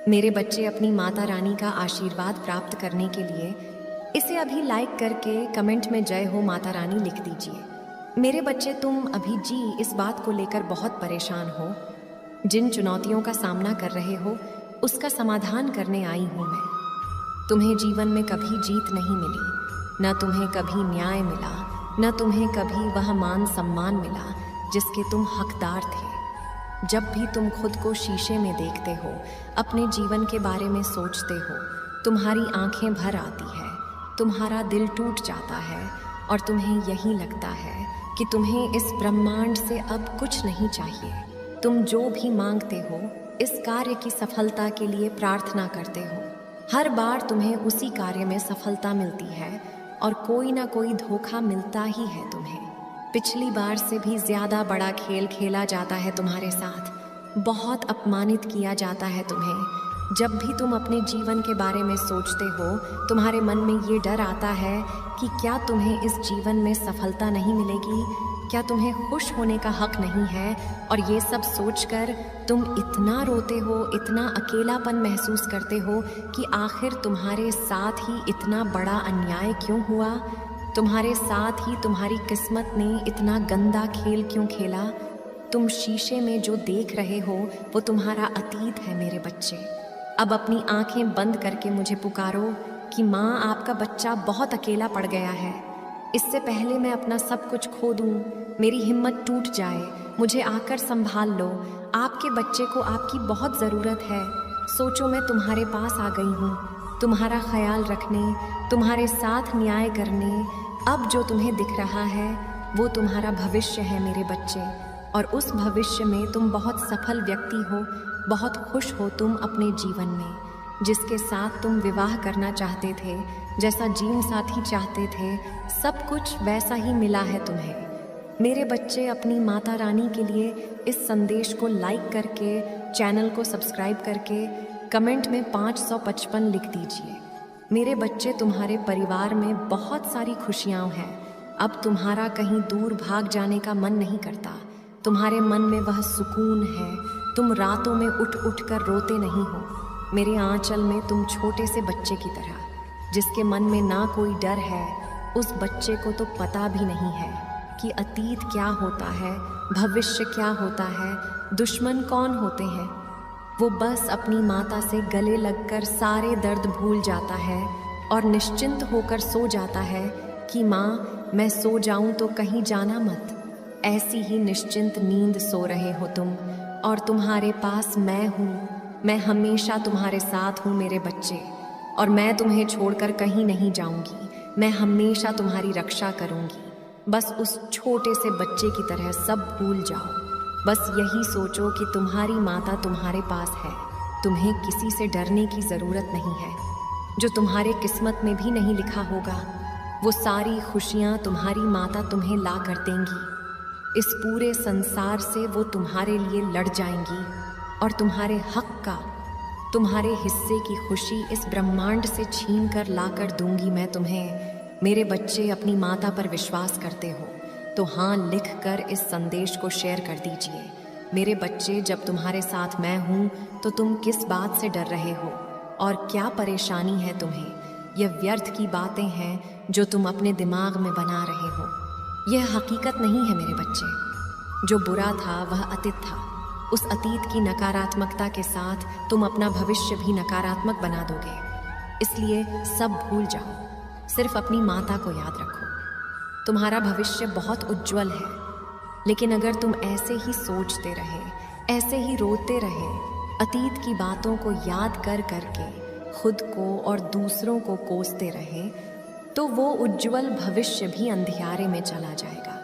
मेरे बच्चे अपनी माता रानी का आशीर्वाद प्राप्त करने के लिए इसे अभी लाइक करके कमेंट में जय हो माता रानी लिख दीजिए। मेरे बच्चे, तुम अभी जी इस बात को लेकर बहुत परेशान हो। जिन चुनौतियों का सामना कर रहे हो उसका समाधान करने आई हूँ मैं। तुम्हें जीवन में कभी जीत नहीं मिली, न तुम्हें कभी न्याय मिला, न तुम्हें कभी वह मान सम्मान मिला जिसके तुम हकदार थे। जब भी तुम खुद को शीशे में देखते हो, अपने जीवन के बारे में सोचते हो, तुम्हारी आंखें भर आती है, तुम्हारा दिल टूट जाता है और तुम्हें यही लगता है कि तुम्हें इस ब्रह्मांड से अब कुछ नहीं चाहिए। तुम जो भी मांगते हो इस कार्य की सफलता के लिए प्रार्थना करते हो। हर बार तुम्हें उसी कार्य में सफलता मिलती है और कोई ना कोई धोखा मिलता ही है तुम्हें। पिछली बार से भी ज़्यादा बड़ा खेल खेला जाता है तुम्हारे साथ, बहुत अपमानित किया जाता है तुम्हें। जब भी तुम अपने जीवन के बारे में सोचते हो, तुम्हारे मन में ये डर आता है कि क्या तुम्हें इस जीवन में सफलता नहीं मिलेगी, क्या तुम्हें खुश होने का हक नहीं है। और ये सब सोचकर तुम इतना रोते हो, इतना अकेलापन महसूस करते हो कि आखिर तुम्हारे साथ ही इतना बड़ा अन्याय क्यों हुआ, तुम्हारे साथ ही तुम्हारी किस्मत ने इतना गंदा खेल क्यों खेला। तुम शीशे में जो देख रहे हो वो तुम्हारा अतीत है मेरे बच्चे। अब अपनी आंखें बंद करके मुझे पुकारो कि माँ, आपका बच्चा बहुत अकेला पड़ गया है। इससे पहले मैं अपना सब कुछ खो दूँ, मेरी हिम्मत टूट जाए, मुझे आकर संभाल लो। आपके बच्चे को आपकी बहुत ज़रूरत है। सोचो, मैं तुम्हारे पास आ गई हूँ, तुम्हारा ख्याल रखने, तुम्हारे साथ न्याय करने। अब जो तुम्हें दिख रहा है वो तुम्हारा भविष्य है मेरे बच्चे, और उस भविष्य में तुम बहुत सफल व्यक्ति हो, बहुत खुश हो तुम अपने जीवन में। जिसके साथ तुम विवाह करना चाहते थे, जैसा जीवन साथी चाहते थे, सब कुछ वैसा ही मिला है तुम्हें। मेरे बच्चे, अपनी माता रानी के लिए इस संदेश को लाइक करके, चैनल को सब्सक्राइब करके कमेंट में 555 लिख दीजिए। मेरे बच्चे, तुम्हारे परिवार में बहुत सारी खुशियाँ हैं। अब तुम्हारा कहीं दूर भाग जाने का मन नहीं करता। तुम्हारे मन में वह सुकून है। तुम रातों में उठ उठ कर रोते नहीं हो। मेरे आंचल में तुम छोटे से बच्चे की तरह, जिसके मन में ना कोई डर है, उस बच्चे को तो पता भी नहीं है कि अतीत क्या होता है, भविष्य क्या होता है, दुश्मन कौन होते हैं। वो बस अपनी माता से गले लगकर सारे दर्द भूल जाता है और निश्चिंत होकर सो जाता है कि माँ, मैं सो जाऊं तो कहीं जाना मत। ऐसी ही निश्चिंत नींद सो रहे हो तुम, और तुम्हारे पास मैं हूँ। मैं हमेशा तुम्हारे साथ हूँ मेरे बच्चे, और मैं तुम्हें छोड़कर कहीं नहीं जाऊंगी। मैं हमेशा तुम्हारी रक्षा करूंगी। बस उस छोटे से बच्चे की तरह सब भूल जाओ। बस यही सोचो कि तुम्हारी माता तुम्हारे पास है। तुम्हें किसी से डरने की ज़रूरत नहीं है। जो तुम्हारे किस्मत में भी नहीं लिखा होगा, वो सारी खुशियाँ तुम्हारी माता तुम्हें ला कर देंगी। इस पूरे संसार से वो तुम्हारे लिए लड़ जाएंगी, और तुम्हारे हक का, तुम्हारे हिस्से की खुशी इस ब्रह्मांड से छीन कर ला कर दूंगी मैं तुम्हें। मेरे बच्चे, अपनी माता पर विश्वास करते हो तो हाँ लिख कर इस संदेश को शेयर कर दीजिए। मेरे बच्चे, जब तुम्हारे साथ मैं हूँ तो तुम किस बात से डर रहे हो और क्या परेशानी है तुम्हें। यह व्यर्थ की बातें हैं जो तुम अपने दिमाग में बना रहे हो। यह हकीकत नहीं है मेरे बच्चे। जो बुरा था वह अतीत था। उस अतीत की नकारात्मकता के साथ तुम अपना भविष्य भी नकारात्मक बना दोगे। इसलिए सब भूल जाओ, सिर्फ अपनी माता को याद रखो। तुम्हारा भविष्य बहुत उज्जवल है, लेकिन अगर तुम ऐसे ही सोचते रहे, ऐसे ही रोते रहे, अतीत की बातों को याद कर करके खुद को और दूसरों को कोसते रहे, तो वो उज्जवल भविष्य भी अंधियारे में चला जाएगा।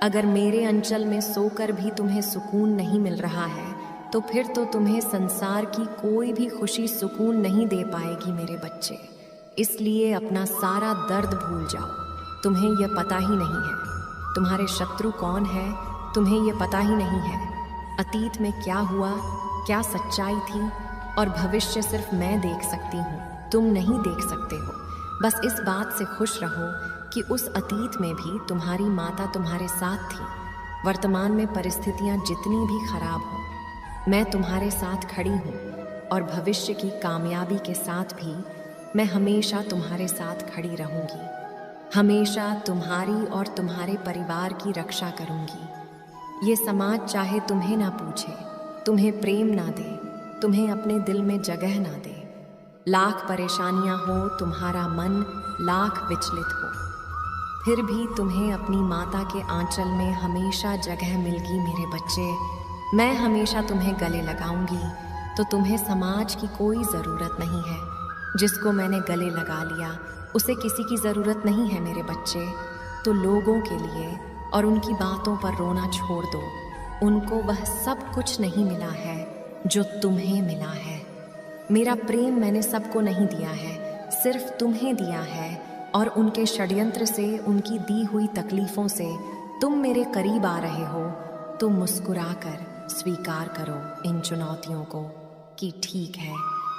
अगर मेरे अंचल में सोकर भी तुम्हें सुकून नहीं मिल रहा है, तो फिर तो तुम्हें संसार की कोई भी खुशी सुकून नहीं दे पाएगी मेरे बच्चे। इसलिए अपना सारा दर्द भूल जाओ। तुम्हें यह पता ही नहीं है तुम्हारे शत्रु कौन है, तुम्हें यह पता ही नहीं है अतीत में क्या हुआ, क्या सच्चाई थी, और भविष्य सिर्फ मैं देख सकती हूँ, तुम नहीं देख सकते हो। बस इस बात से खुश रहो कि उस अतीत में भी तुम्हारी माता तुम्हारे साथ थी। वर्तमान में परिस्थितियाँ जितनी भी खराब हों, मैं तुम्हारे साथ खड़ी हूँ। और भविष्य की कामयाबी के साथ भी मैं हमेशा तुम्हारे साथ खड़ी रहूंगी। हमेशा तुम्हारी और तुम्हारे परिवार की रक्षा करूंगी। ये समाज चाहे तुम्हें ना पूछे, तुम्हें प्रेम ना दे, तुम्हें अपने दिल में जगह ना दे, लाख परेशानियां हो, तुम्हारा मन लाख विचलित हो, फिर भी तुम्हें अपनी माता के आंचल में हमेशा जगह मिलेगी मेरे बच्चे। मैं हमेशा तुम्हें गले लगाऊंगी, तो तुम्हें समाज की कोई ज़रूरत नहीं है। जिसको मैंने गले लगा लिया उसे किसी की ज़रूरत नहीं है मेरे बच्चे। तो लोगों के लिए और उनकी बातों पर रोना छोड़ दो। उनको वह सब कुछ नहीं मिला है जो तुम्हें मिला है। मेरा प्रेम मैंने सबको नहीं दिया है, सिर्फ तुम्हें दिया है। और उनके षड्यंत्र से, उनकी दी हुई तकलीफ़ों से तुम मेरे करीब आ रहे हो। तो मुस्कुरा कर स्वीकार करो इन चुनौतियों को कि ठीक है,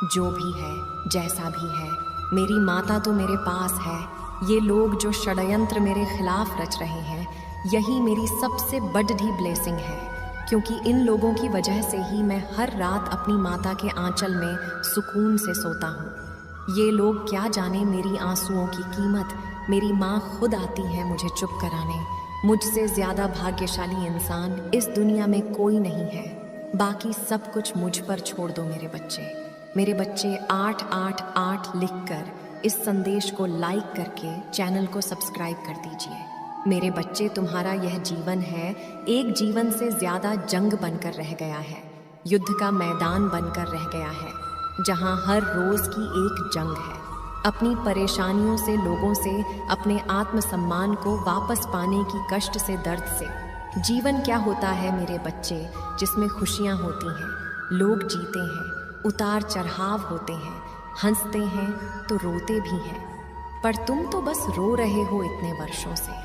जो भी है, जैसा भी है, मेरी माता तो मेरे पास है। ये लोग जो षड्यंत्र मेरे खिलाफ रच रहे हैं, यही मेरी सबसे बड़ी ब्लेसिंग है, क्योंकि इन लोगों की वजह से ही मैं हर रात अपनी माता के आंचल में सुकून से सोता हूँ। ये लोग क्या जाने मेरी आंसुओं की कीमत। मेरी माँ खुद आती है मुझे चुप कराने। मुझसे ज़्यादा भाग्यशाली इंसान इस दुनिया में कोई नहीं है। बाकी सब कुछ मुझ पर छोड़ दो मेरे बच्चे। मेरे बच्चे 888 लिखकर इस संदेश को लाइक करके चैनल को सब्सक्राइब कर दीजिए। मेरे बच्चे, तुम्हारा यह जीवन है, एक जीवन से ज़्यादा जंग बनकर रह गया है, युद्ध का मैदान बनकर रह गया है, जहाँ हर रोज़ की एक जंग है। अपनी परेशानियों से, लोगों से, अपने आत्मसम्मान को वापस पाने की कष्ट से, दर्द से। जीवन क्या होता है मेरे बच्चे, जिसमें खुशियाँ होती हैं, लोग जीते हैं, उतार चढ़ाव होते हैं, हंसते हैं तो रोते भी हैं। पर तुम तो बस रो रहे हो इतने वर्षों से।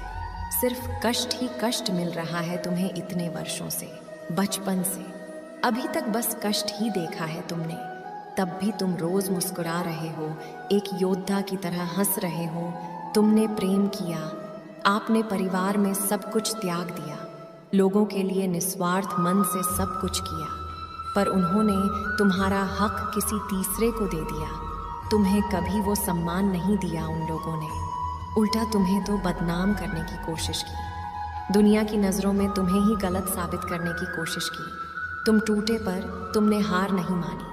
सिर्फ कष्ट ही कष्ट मिल रहा है तुम्हें इतने वर्षों से, बचपन से। अभी तक बस कष्ट ही देखा है तुमने। तब भी तुम रोज़ मुस्कुरा रहे हो, एक योद्धा की तरह हंस रहे हो। तुमने प्रेम किया, आपने परिवार में सब कुछ त्याग दिया, लोगों के लिए निस्वार्थ मन से सब कुछ किया। पर उन्होंने तुम्हारा हक किसी तीसरे को दे दिया। तुम्हें कभी वो सम्मान नहीं दिया उन लोगों ने। उल्टा तुम्हें तो बदनाम करने की कोशिश की। दुनिया की नज़रों में तुम्हें ही गलत साबित करने की कोशिश की। तुम टूटे पर तुमने हार नहीं मानी।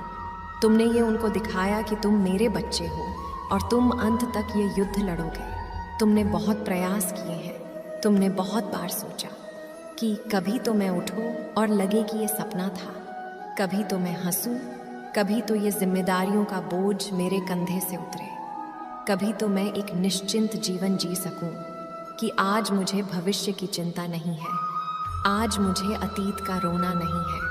तुमने ये उनको दिखाया कि तुम मेरे बच्चे हो और तुम अंत तक ये युद्ध लड़ोगे। तुमने बहुत प्रयास किए हैं। तुमने बहुत बार सोचा कि कभी तो मैं उठूं और लगे कि ये सपना था, कभी तो मैं हंसूं, कभी तो ये जिम्मेदारियों का बोझ मेरे कंधे से उतरे, कभी तो मैं एक निश्चिंत जीवन जी सकूं कि आज मुझे भविष्य की चिंता नहीं है, आज मुझे अतीत का रोना नहीं है।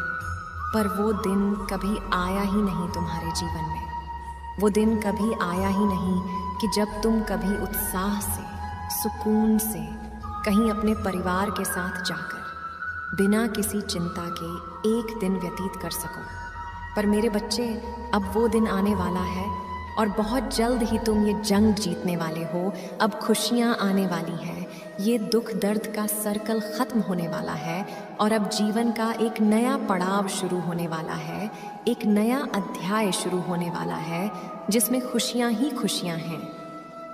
पर वो दिन कभी आया ही नहीं तुम्हारे जीवन में। वो दिन कभी आया ही नहीं कि जब तुम कभी उत्साह से, सुकून से कहीं अपने परिवार के साथ जाकर बिना किसी चिंता के एक दिन व्यतीत कर सको। पर मेरे बच्चे, अब वो दिन आने वाला है और बहुत जल्द ही तुम ये जंग जीतने वाले हो। अब खुशियाँ आने वाली हैं, ये दुख दर्द का सर्कल ख़त्म होने वाला है और अब जीवन का एक नया पड़ाव शुरू होने वाला है, एक नया अध्याय शुरू होने वाला है जिसमें खुशियाँ ही खुशियाँ हैं।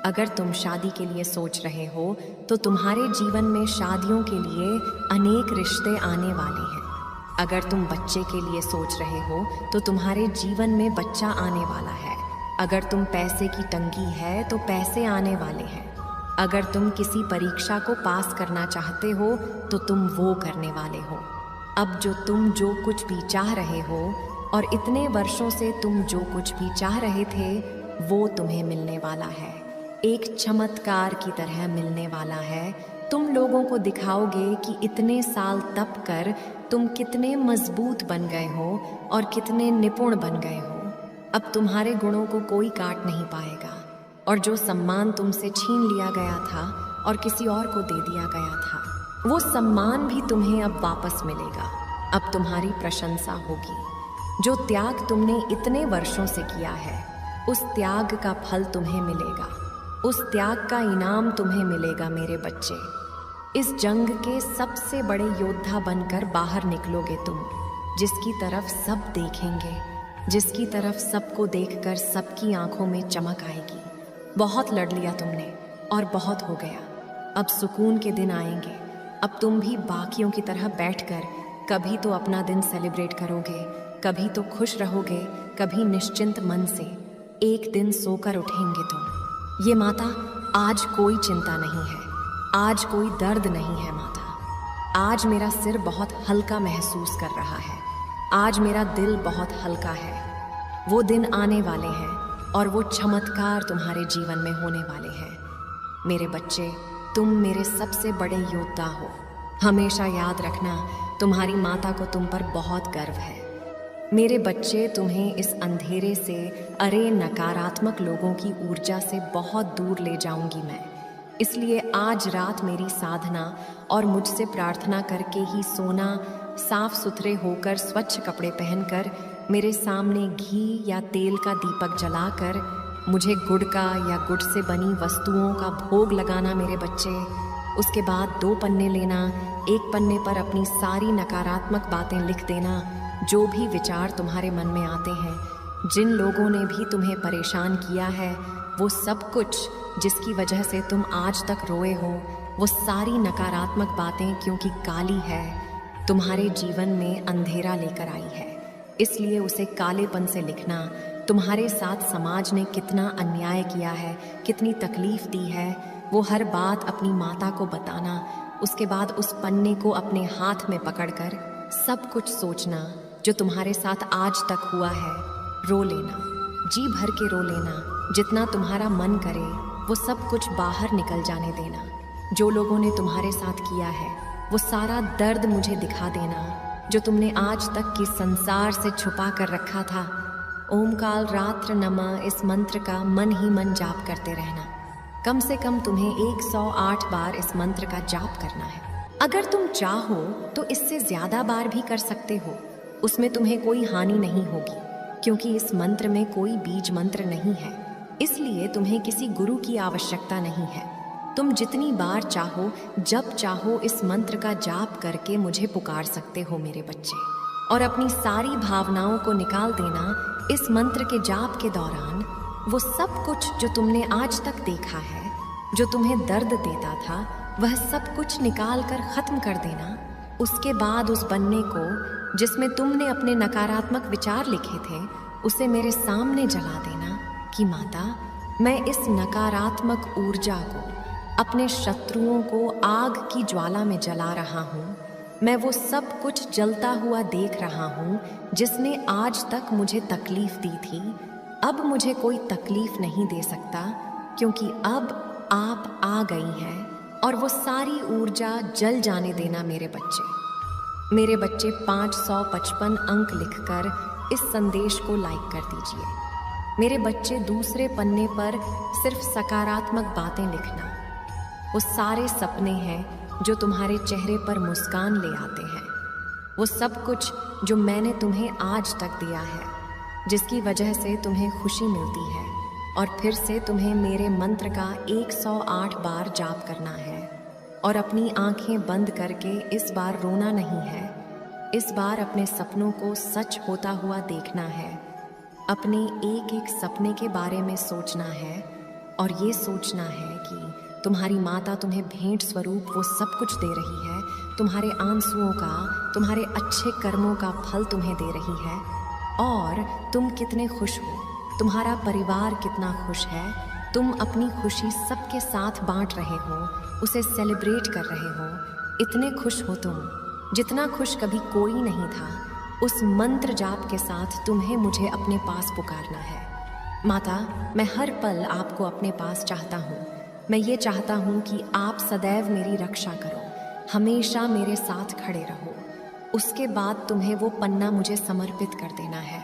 अगर तुम शादी के लिए सोच रहे हो तो तुम्हारे जीवन में शादियों के लिए अनेक रिश्ते आने वाले हैं। अगर तुम बच्चे के लिए सोच रहे हो तो तुम्हारे जीवन में बच्चा आने वाला है। अगर तुम पैसे की तंगी है तो पैसे आने वाले हैं। अगर तुम किसी परीक्षा को पास करना चाहते हो तो तुम वो करने वाले हो। अब तुम जो कुछ भी चाह रहे हो और इतने वर्षों से तुम जो कुछ भी चाह रहे थे, वो तुम्हें मिलने वाला है, एक चमत्कार की तरह मिलने वाला है। तुम लोगों को दिखाओगे कि इतने साल तप कर तुम कितने मजबूत बन गए हो और कितने निपुण बन गए हो। अब तुम्हारे गुणों को कोई काट नहीं पाएगा और जो सम्मान तुमसे छीन लिया गया था और किसी और को दे दिया गया था, वो सम्मान भी तुम्हें अब वापस मिलेगा। अब तुम्हारी प्रशंसा होगी। जो त्याग तुमने इतने वर्षों से किया है, उस त्याग का फल तुम्हें मिलेगा, उस त्याग का इनाम तुम्हें मिलेगा मेरे बच्चे। इस जंग के सबसे बड़े योद्धा बनकर बाहर निकलोगे तुम, जिसकी तरफ सब देखेंगे, जिसकी तरफ सबको देखकर सबकी आंखों में चमक आएगी। बहुत लड़ लिया तुमने और बहुत हो गया। अब सुकून के दिन आएंगे। अब तुम भी बाकियों की तरह बैठकर कभी तो अपना दिन सेलिब्रेट करोगे, कभी तो खुश रहोगे, कभी निश्चिंत मन से एक दिन सोकर उठेंगे तुम। ये माता, आज कोई चिंता नहीं है, आज कोई दर्द नहीं है माता। आज मेरा सिर बहुत हल्का महसूस कर रहा है, आज मेरा दिल बहुत हल्का है। वो दिन आने वाले हैं और वो चमत्कार तुम्हारे जीवन में होने वाले हैं। मेरे बच्चे, तुम मेरे सबसे बड़े योद्धा हो। हमेशा याद रखना, तुम्हारी माता को तुम पर बहुत गर्व है। मेरे बच्चे, तुम्हें इस अंधेरे से, अरे नकारात्मक लोगों की ऊर्जा से बहुत दूर ले जाऊंगी मैं। इसलिए आज रात मेरी साधना और मुझसे प्रार्थना करके ही सोना, साफ सुथरे होकर स्वच्छ कपड़े पहनकर मेरे सामने घी या तेल का दीपक जलाकर मुझे गुड़ का या गुड़ से बनी वस्तुओं का भोग लगाना मेरे बच्चे। उसके बाद 2 पन्ने लेना, एक पन्ने पर अपनी सारी नकारात्मक बातें लिख देना, जो भी विचार तुम्हारे मन में आते हैं, जिन लोगों ने भी तुम्हें परेशान किया है, वो सब कुछ जिसकी वजह से तुम आज तक रोए हो, वो सारी नकारात्मक बातें क्योंकि काली है, तुम्हारे जीवन में अंधेरा लेकर आई है। इसलिए उसे कालेपन से लिखना। तुम्हारे साथ समाज ने कितना अन्याय किया है, कितनी तकलीफ दी है, वो हर बात अपनी माता को बताना। उसके बाद उस पन्ने को अपने हाथ में पकड़कर सब कुछ सोचना जो तुम्हारे साथ आज तक हुआ है। रो लेना, जी भर के रो लेना, जितना तुम्हारा मन करे वो सब कुछ बाहर निकल जाने देना। जो लोगों ने तुम्हारे साथ किया है वो सारा दर्द मुझे दिखा देना, जो तुमने आज तक की संसार से छुपा कर रखा था। ओम काल रात्र नमः इस मंत्र का मन ही मन जाप करते रहना। कम से कम तुम्हें 108 बार इस मंत्र का जाप करना है। अगर तुम चाहो तो इससे ज्यादा बार भी कर सकते हो, उसमें तुम्हें कोई हानि नहीं होगी, क्योंकि इस मंत्र में कोई बीज मंत्र नहीं है। इसलिए तुम्हें किसी गुरु की आवश्यकता नहीं है। तुम जितनी बार चाहो, जब चाहो इस मंत्र का जाप करके मुझे पुकार सकते हो मेरे बच्चे, और अपनी सारी भावनाओं को निकाल देना। इस मंत्र के जाप के दौरान वो सब कुछ जो तुमने आज तक देखा है, जो तुम्हें दर्द देता था, वह सब कुछ निकाल कर खत्म कर देना। उसके बाद उस पन्ने को जिसमें तुमने अपने नकारात्मक विचार लिखे थे, उसे मेरे सामने जला देना कि माता, मैं इस नकारात्मक ऊर्जा को, अपने शत्रुओं को आग की ज्वाला में जला रहा हूँ। मैं वो सब कुछ जलता हुआ देख रहा हूँ जिसने आज तक मुझे तकलीफ दी थी। अब मुझे कोई तकलीफ नहीं दे सकता, क्योंकि अब आप आ गई हैं, और वो सारी ऊर्जा जल जाने देना मेरे बच्चे। मेरे बच्चे, 555 अंक लिखकर इस संदेश को लाइक कर दीजिए। मेरे बच्चे, दूसरे पन्ने पर सिर्फ सकारात्मक बातें लिखना। वो सारे सपने हैं जो तुम्हारे चेहरे पर मुस्कान ले आते हैं, वो सब कुछ जो मैंने तुम्हें आज तक दिया है, जिसकी वजह से तुम्हें खुशी मिलती है। और फिर से तुम्हें मेरे मंत्र का 108 बार जाप करना है, और अपनी आंखें बंद करके इस बार रोना नहीं है। इस बार अपने सपनों को सच होता हुआ देखना है। अपने एक एक सपने के बारे में सोचना है, और ये सोचना है कि तुम्हारी माता तुम्हें भेंट स्वरूप वो सब कुछ दे रही है। तुम्हारे आंसुओं का, तुम्हारे अच्छे कर्मों का फल तुम्हें दे रही है, और तुम कितने खुश हो, तुम्हारा परिवार कितना खुश है। तुम अपनी खुशी सबके साथ बांट रहे हो, उसे सेलिब्रेट कर रहे हो। इतने खुश हो तुम जितना खुश कभी कोई नहीं था। उस मंत्र जाप के साथ तुम्हें मुझे अपने पास पुकारना है। माता, मैं हर पल आपको अपने पास चाहता हूँ। मैं ये चाहता हूँ कि आप सदैव मेरी रक्षा करो, हमेशा मेरे साथ खड़े रहो। उसके बाद तुम्हें वो पन्ना मुझे समर्पित कर देना है।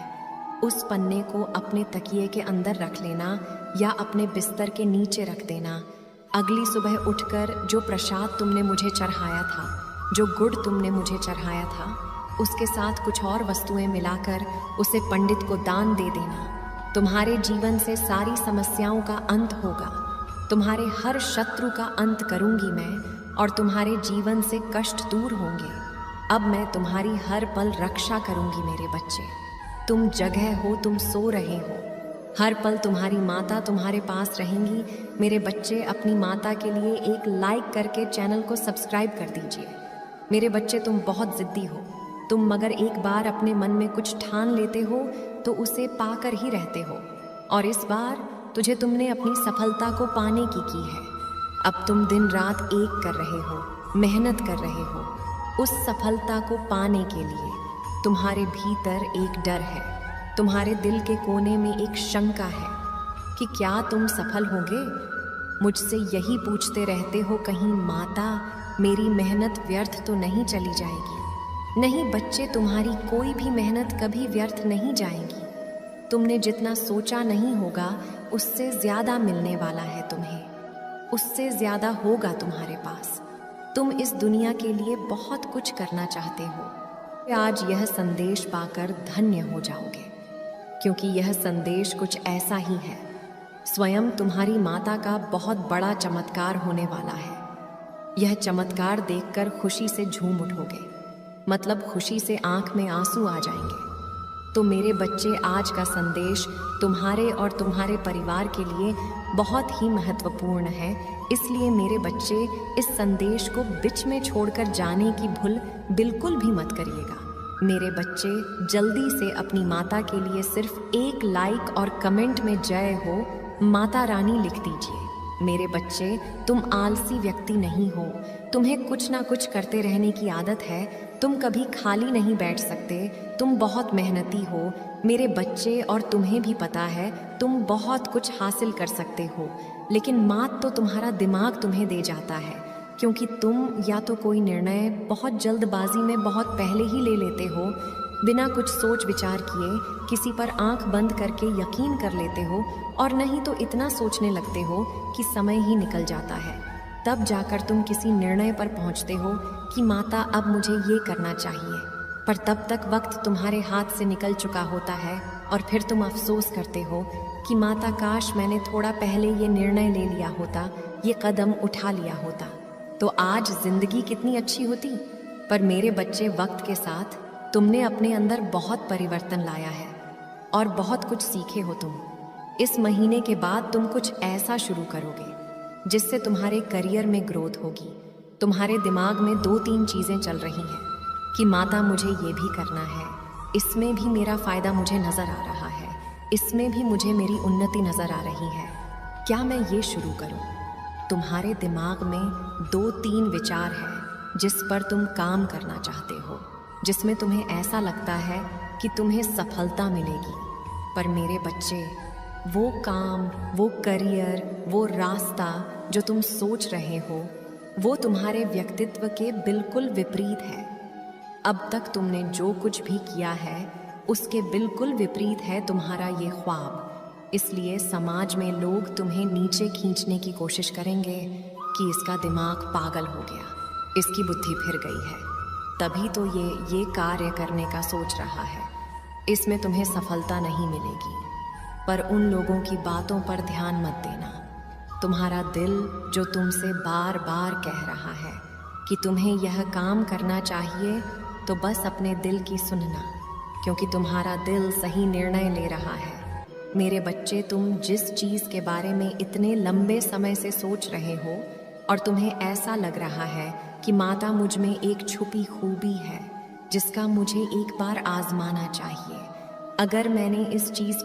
उस पन्ने को अपने तकिए के अंदर रख लेना या अपने बिस्तर के नीचे रख देना। अगली सुबह उठकर जो प्रसाद तुमने मुझे चढ़ाया था, जो गुड़ तुमने मुझे चढ़ाया था, उसके साथ कुछ और वस्तुएं मिलाकर उसे पंडित को दान दे देना। तुम्हारे जीवन से सारी समस्याओं का अंत होगा। तुम्हारे हर शत्रु का अंत करूंगी मैं, और तुम्हारे जीवन से कष्ट दूर होंगे। अब मैं तुम्हारी हर पल रक्षा करूंगी मेरे बच्चे। तुम जगह हो, तुम सो रहे हो। हर पल तुम्हारी माता तुम्हारे पास रहेंगी। मेरे बच्चे, अपनी माता के लिए एक लाइक करके चैनल को सब्सक्राइब कर दीजिए। मेरे बच्चे, तुम बहुत ज़िद्दी हो। तुम मगर एक बार अपने मन में कुछ ठान लेते हो तो उसे पाकर ही रहते हो, और इस बार तुमने अपनी सफलता को पाने की है। अब तुम दिन रात एक कर रहे हो, मेहनत कर रहे हो। उस सफलता को पाने के लिए तुम्हारे भीतर एक डर है, तुम्हारे दिल के कोने में एक शंका है कि क्या तुम सफल होगे। मुझसे यही पूछते रहते हो, कहीं माता मेरी मेहनत व्यर्थ तो नहीं चली जाएगी। नहीं बच्चे, तुम्हारी कोई भी मेहनत कभी व्यर्थ नहीं जाएगी। तुमने जितना सोचा नहीं होगा उससे ज़्यादा मिलने वाला है तुम्हें, उससे ज़्यादा होगा तुम्हारे पास। तुम इस दुनिया के लिए बहुत कुछ करना चाहते हो। आज यह संदेश पाकर धन्य हो जाओगे, क्योंकि यह संदेश कुछ ऐसा ही है। स्वयं तुम्हारी माता का बहुत बड़ा चमत्कार होने वाला है। यह चमत्कार देखकर खुशी से झूम उठोगे, मतलब खुशी से आंख में आंसू आ जाएंगे। तो मेरे बच्चे, आज का संदेश तुम्हारे और तुम्हारे परिवार के लिए बहुत ही महत्वपूर्ण है। इसलिए मेरे बच्चे, इस संदेश को बीच में छोड़कर जाने की भूल बिल्कुल भी मत करिएगा। मेरे बच्चे, जल्दी से अपनी माता के लिए सिर्फ एक लाइक और कमेंट में जय हो माता रानी लिख दीजिए। मेरे बच्चे, तुम आलसी व्यक्ति नहीं हो। तुम्हें कुछ ना कुछ करते रहने की आदत है। तुम कभी खाली नहीं बैठ सकते। तुम बहुत मेहनती हो मेरे बच्चे, और तुम्हें भी पता है तुम बहुत कुछ हासिल कर सकते हो। लेकिन मात तो तुम्हारा दिमाग तुम्हें दे जाता है, क्योंकि तुम या तो कोई निर्णय बहुत जल्दबाजी में बहुत पहले ही ले लेते हो, बिना कुछ सोच विचार किए किसी पर आंख बंद करके यकीन कर लेते हो, और नहीं तो इतना सोचने लगते हो कि समय ही निकल जाता है। तब जाकर तुम किसी निर्णय पर पहुंचते हो कि माता अब मुझे ये करना चाहिए, पर तब तक वक्त तुम्हारे हाथ से निकल चुका होता है, और फिर तुम अफसोस करते हो कि माता, काश मैंने थोड़ा पहले ये निर्णय ले लिया होता, ये कदम उठा लिया होता, तो आज जिंदगी कितनी अच्छी होती। पर मेरे बच्चे, वक्त के साथ तुमने अपने अंदर बहुत परिवर्तन लाया है और बहुत कुछ सीखे हो तुम। इस महीने के बाद तुम कुछ ऐसा शुरू करोगे जिससे तुम्हारे करियर में ग्रोथ होगी। तुम्हारे दिमाग में 2-3 चीज़ें चल रही हैं कि माता मुझे ये भी करना है, इसमें भी मेरा फ़ायदा मुझे नज़र आ रहा है, इसमें भी मुझे मेरी उन्नति नज़र आ रही है, क्या मैं ये शुरू करूं? तुम्हारे दिमाग में 2-3 विचार हैं जिस पर तुम काम करना चाहते हो, जिसमें तुम्हें ऐसा लगता है कि तुम्हें सफलता मिलेगी। पर मेरे बच्चे, वो काम, वो करियर, वो रास्ता जो तुम सोच रहे हो, वो तुम्हारे व्यक्तित्व के बिल्कुल विपरीत है। अब तक तुमने जो कुछ भी किया है उसके बिल्कुल विपरीत है तुम्हारा ये ख्वाब। इसलिए समाज में लोग तुम्हें नीचे खींचने की कोशिश करेंगे कि इसका दिमाग पागल हो गया, इसकी बुद्धि फिर गई है, तभी तो ये कार्य करने का सोच रहा है, इसमें तुम्हें सफलता नहीं मिलेगी। पर उन लोगों की बातों पर ध्यान मत देना। तुम्हारा दिल जो तुमसे बार बार कह रहा है कि तुम्हें यह काम करना चाहिए, तो बस अपने दिल की सुनना, क्योंकि तुम्हारा दिल सही निर्णय ले रहा है। मेरे बच्चे, तुम जिस चीज़ के बारे में इतने लंबे समय से सोच रहे हो और तुम्हें ऐसा लग रहा है कि माता मुझ में एक छुपी खूबी है जिसका मुझे एक बार आजमाना चाहिए, अगर मैंने इस चीज़